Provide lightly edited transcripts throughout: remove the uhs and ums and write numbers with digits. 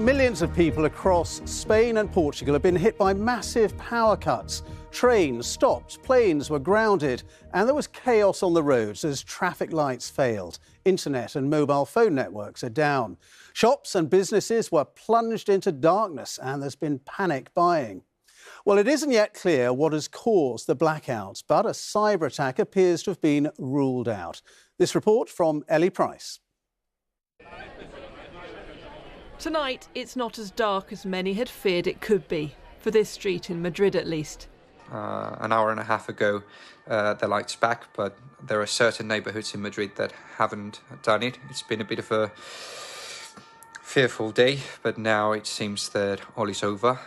Millions of people across Spain and Portugal have been hit by massive power cuts. Trains stopped, planes were grounded, and there was chaos on the roads as traffic lights failed. Internet and mobile phone networks are down. Shops and businesses were plunged into darkness, and there's been panic buying. Well, it isn't yet clear what has caused the blackouts, but a cyber attack appears to have been ruled out. This report from Ellie Price. Tonight, it's not as dark as many had feared it could be, for this street in Madrid at least. An hour and a half ago, the light's back, but there are certain neighbourhoods in Madrid that haven't done it. It's been a bit of a fearful day, but now it seems that all is over.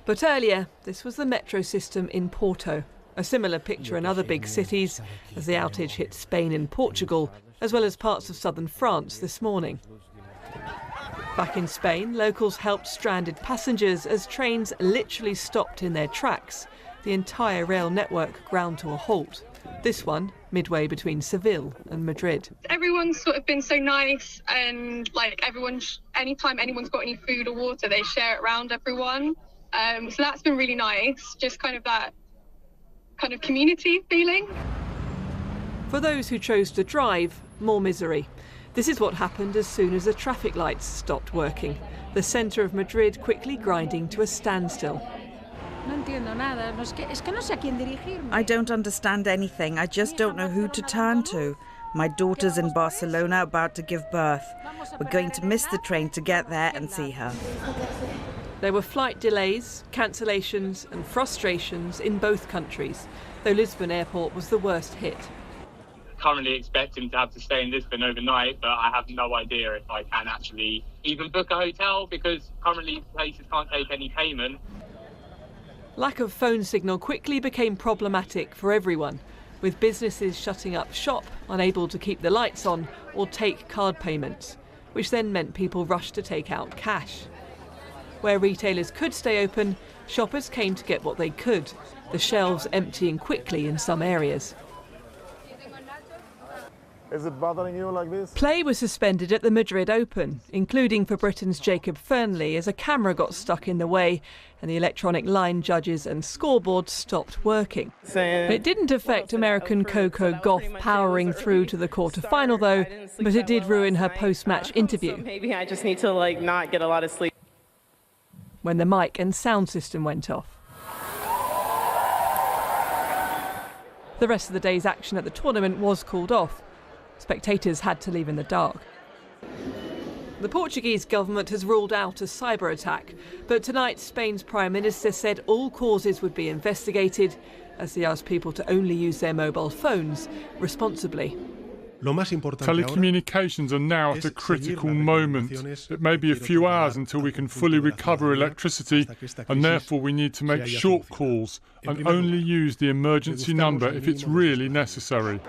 But earlier, this was the metro system in Porto. A similar picture in other big cities as the outage hit Spain and Portugal, as well as parts of southern France this morning. Back in Spain, locals helped stranded passengers as trains literally stopped in their tracks. The entire rail network ground to a halt. This one, midway between Seville and Madrid. Everyone's sort of been so nice, and anytime anyone's got any food or water, they share it around everyone. So that's been really nice, just kind of that kind of community feeling. For those who chose to drive, more misery. This is what happened as soon as the traffic lights stopped working. The centre of Madrid quickly grinding to a standstill. I don't understand anything. I just don't know who to turn to. My daughter's in Barcelona about to give birth. We're going to miss the train to get there and see her. There were flight delays, cancellations and frustrations in both countries, though Lisbon airport was the worst hit. Currently expecting to have to stay in Lisbon overnight, but I have no idea if I can actually even book a hotel because currently places can't take any payment. Lack of phone signal quickly became problematic for everyone, with businesses shutting up shop, unable to keep the lights on or take card payments, which then meant people rushed to take out cash. Where retailers could stay open, shoppers came to get what they could, the shelves emptying quickly in some areas. Is it bothering you like this? Play was suspended at the Madrid Open, including for Britain's Jacob Fernley, as a camera got stuck in the way and the electronic line judges and scoreboard stopped working. It didn't affect American Coco Gauff powering through to the quarter-final, though, but it did ruin her post-match interview. So maybe I just need to not get a lot of sleep. When the mic and sound system went off. The rest of the day's action at the tournament was called off. Spectators had to leave in the dark. The Portuguese government has ruled out a cyber attack, but tonight Spain's Prime Minister said all causes would be investigated as he asked people to only use their mobile phones responsibly. Telecommunications are now at a critical moment. It may be a few hours until we can fully recover electricity, and therefore we need to make short calls and only use the emergency number if it's really necessary.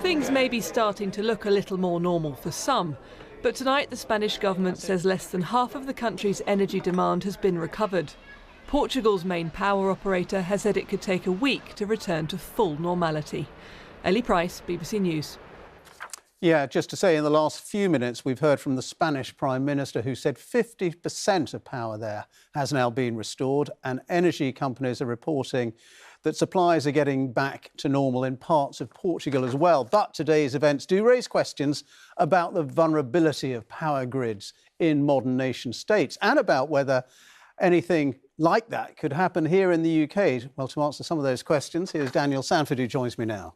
Things may be starting to look a little more normal for some, but tonight the Spanish government says less than half of the country's energy demand has been recovered. Portugal's main power operator has said it could take a week to return to full normality. Ellie Price, BBC News. Yeah, just to say, in the last few minutes, we've heard from the Spanish Prime Minister who said 50% of power there has now been restored, and energy companies are reporting that supplies are getting back to normal in parts of Portugal as well. But today's events do raise questions about the vulnerability of power grids in modern nation states and about whether anything like that could happen here in the UK. Well, to answer some of those questions, here's Daniel Sanford, who joins me now.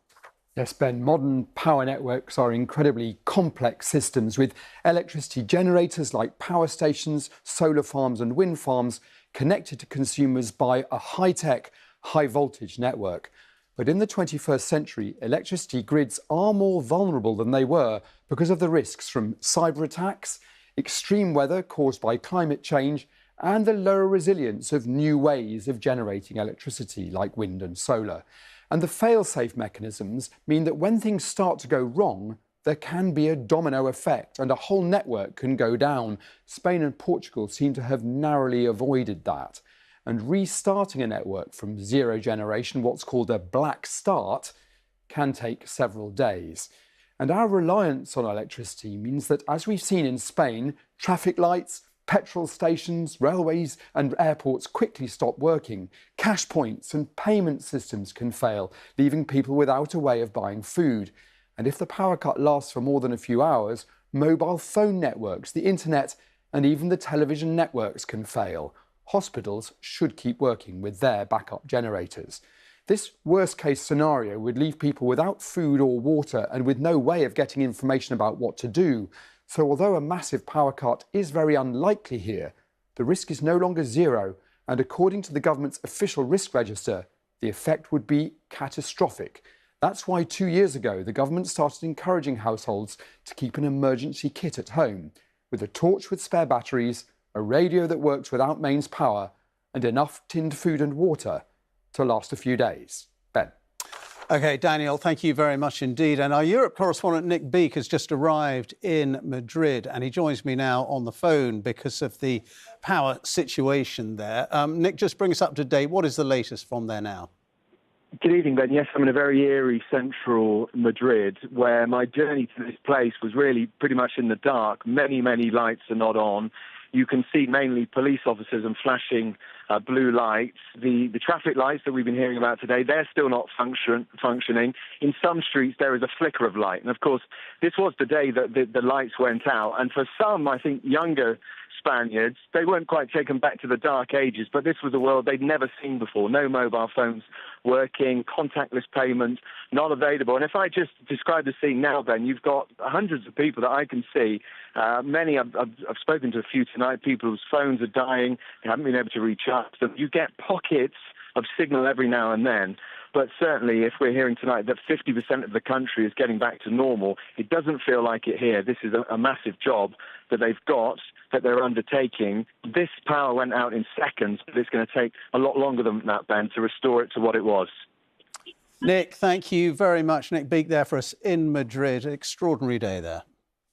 Yes, Ben, modern power networks are incredibly complex systems with electricity generators like power stations, solar farms and wind farms connected to consumers by a high-tech, high-voltage network. But in the 21st century, electricity grids are more vulnerable than they were because of the risks from cyber attacks, extreme weather caused by climate change, and the lower resilience of new ways of generating electricity like wind and solar. And the fail-safe mechanisms mean that when things start to go wrong, there can be a domino effect and a whole network can go down. Spain and Portugal seem to have narrowly avoided that. And restarting a network from zero generation, what's called a black start, can take several days. And our reliance on electricity means that, as we've seen in Spain, traffic lights, petrol stations, railways and airports quickly stop working. Cash points and payment systems can fail, leaving people without a way of buying food. And if the power cut lasts for more than a few hours, mobile phone networks, the internet and even the television networks can fail. Hospitals should keep working with their backup generators. This worst-case scenario would leave people without food or water and with no way of getting information about what to do. So although a massive power cut is very unlikely here, the risk is no longer zero, and according to the government's official risk register, the effect would be catastrophic. That's why 2 years ago, the government started encouraging households to keep an emergency kit at home, with a torch with spare batteries, a radio that works without mains power, and enough tinned food and water to last a few days. Ben. OK, Daniel, thank you very much indeed. And our Europe correspondent Nick Beake has just arrived in Madrid, and he joins me now on the phone because of the power situation there. Nick, just bring us up to date. What is the latest from there now? Good evening, Ben. Yes, I'm in a very eerie central Madrid where my journey to this place was really pretty much in the dark. Many, many lights are not on. You can see mainly police officers and flashing blue lights. The traffic lights that we've been hearing about today, they're still not functioning. In some streets, there is a flicker of light. And, of course, this was the day that the lights went out. And for some, I think, younger Spaniards, they weren't quite taken back to the dark ages, but this was a world they'd never seen before. No mobile phones working, contactless payments not available. And if I just describe the scene now, Ben, you've got hundreds of people that I can see. Many, I've spoken to a few tonight, people whose phones are dying, they haven't been able to recharge them. You get pockets of signal every now and then. But certainly, if we're hearing tonight that 50% of the country is getting back to normal, it doesn't feel like it here. This is a massive job that they've got, that they're undertaking. This power went out in seconds, but it's going to take a lot longer than that, Ben, to restore it to what it was. Nick, thank you very much. Nick Beake there for us in Madrid. Extraordinary day there.